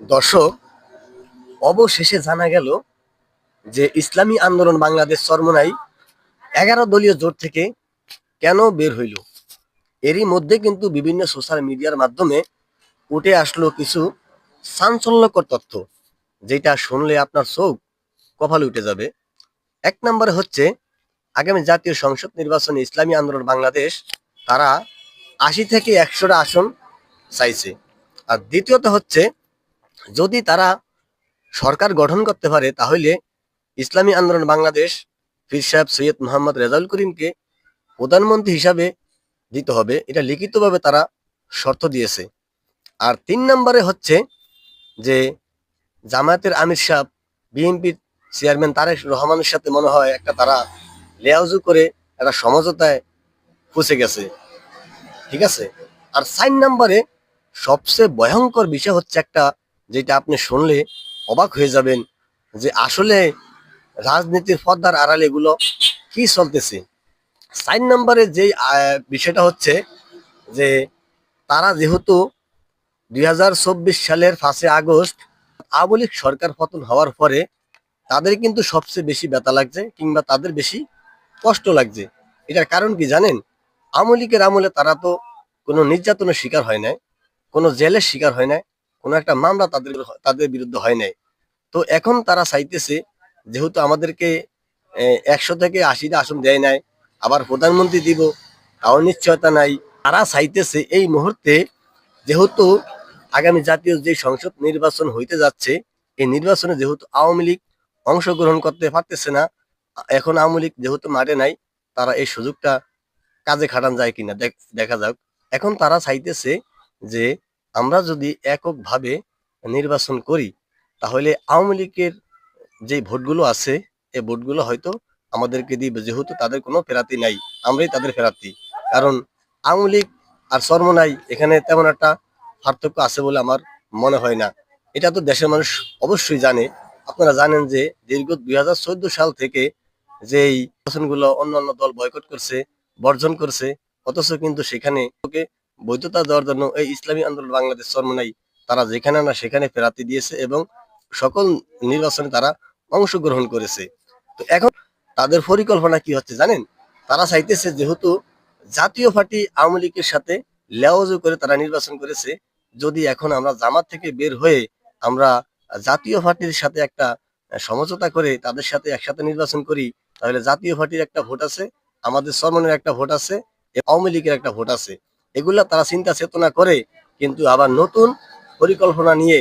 দর্শক, অবশেষে জানা গেল যে ইসলামী আন্দোলন বাংলাদেশ চরমোনাই 11 দলীয় জোট থেকে কেন বের হইল। এরই মধ্যে কিন্তু বিভিন্ন সোশ্যাল মিডিয়ার মাধ্যমে উঠে আসলো কিছু চাঞ্চল্যকর তথ্য, যেটা শুনলে আপনার চোখ কপালে উঠে যাবে। এক নম্বরে হচ্ছে, আগামী জাতীয় সংসদ নির্বাচনে ইসলামী আন্দোলন বাংলাদেশ তারা 80 থেকে 100টা আসন চাইছে। আর দ্বিতীয়ত হচ্ছে, যদি তারা সরকার গঠন করতে পারে তাহলে ইসলামী আন্দোলন বাংলাদেশ পীর সাহেব সৈয়দ মোহাম্মদ রেজাউল করিমকে প্রধানমন্ত্রী হিসাবে দিতে হবে, এটা লিখিতভাবে তারা শর্ত দিয়েছে। আর 3 নম্বরে হচ্ছে যে, জামায়াতের আমির সাহেব বিএনপির চেয়ারম্যান তারেক রহমানের সাথে মনে হয় একটা তারা লেয়াজু করে একটা সমঝোতায় পৌঁছে গেছে। ঠিক আছে। আর 4 নম্বরে সবচেয়ে ভয়ঙ্কর বিষয় হচ্ছে একটা, যেটা আপনি শুনলে অবাক হয়ে যাবেন যে আসলে রাজনীতির পর্দার আড়ালে এগুলো কি চলতেছে। 4 নম্বরে যে বিষয়টা হচ্ছে যে, তারা যেহেতু 2024 সালের 5 আগস্ট আওয়ামী লীগ সরকার পতন হওয়ার পরে তাদের কিন্তু সবচেয়ে বেশি ব্যথা লাগছে, কিংবা তাদের বেশি কষ্ট লাগছে। এটার কারণ কি জানেন? আওয়ামী লীগের আমলে তারা তো কোনো নির্যাতনের শিকার হয় নাই, কোনো জেলের শিকার হয় নাই, কোনো একটা মামলা তাদের তাদের বিরুদ্ধে হয় নাই। তো এখন তারা চাইতেছে, যেহেতু আমাদেরকে 100 থেকে 80টা আসন দেয় নাই, আবার প্রধানমন্ত্রী দিব তাও নিশ্চয়তা নাই। তারা চাইতেছে এই মুহূর্তে, যেহেতু আগামী জাতীয় যে সংসদ নির্বাচন হইতে যাচ্ছে, এই নির্বাচনে যেহেতু আওয়ামী লীগ অংশগ্রহণ করতে পারতেছে না, এখন আওয়ামী লীগ যেহেতু মাঠে নাই, তারা এই সুযোগটা কাজে খাটান যায় কিনা দেখা যাক। এখন তারা চাইতেছে যে, আমরা যদি এককভাবে নির্বাচন করি তাহলে আওয়ামী লীগের যে ভোটগুলো আছে এই ভোটগুলো হয়তো আমাদেরকে দিবে, যেহেতু তাদের কোনো ফেরাতি নাই, আমরাই তাদের ফেরাতি। কারণ আওয়ামী লীগ আর চরমোনাই এখানে তেমন একটা পার্থক্য আছে বলে আমার মনে হয় না। এটা তো দেশের মানুষ অবশ্যই জানে। আপনারা জানেন যে দীর্ঘ 2014 সাল থেকে যেই নির্বাচনগুলো অন্যান্য দল বয়কট করছে, বর্জন করছে, অথচ কিন্তু সেখানে বৈধতা দেওয়ার জন্য এই ইসলামী আন্দোলন বাংলাদেশ চরমোনাই তারা যেখানে না সেখানে ফেরাতি দিয়েছে এবং সকল নির্বাচনে তারা অংশগ্রহণ করেছে। তো এখন তাদের পরিকল্পনা কি হচ্ছে জানেন? তারা চাইতেছে, যেহেতু জাতীয় পার্টি আওয়ামী লীগের সাথে লেওয়াজু করে তারা নির্বাচন করেছে, যদি এখন আমরা জামাত থেকে বের হয়ে আমরা জাতীয় পার্টির সাথে একটা সমঝোতা করে তাদের সাথে একসাথে নির্বাচন করি, তাহলে জাতীয় পার্টির একটা ভোট আছে, আমাদের চরমনের একটা ভোট আছে, আওয়ামী লীগের একটা ভোট আছে। এগুলা তারা চিন্তা চেতনা করে কিন্তু আবার নতুন পরিকল্পনা নিয়ে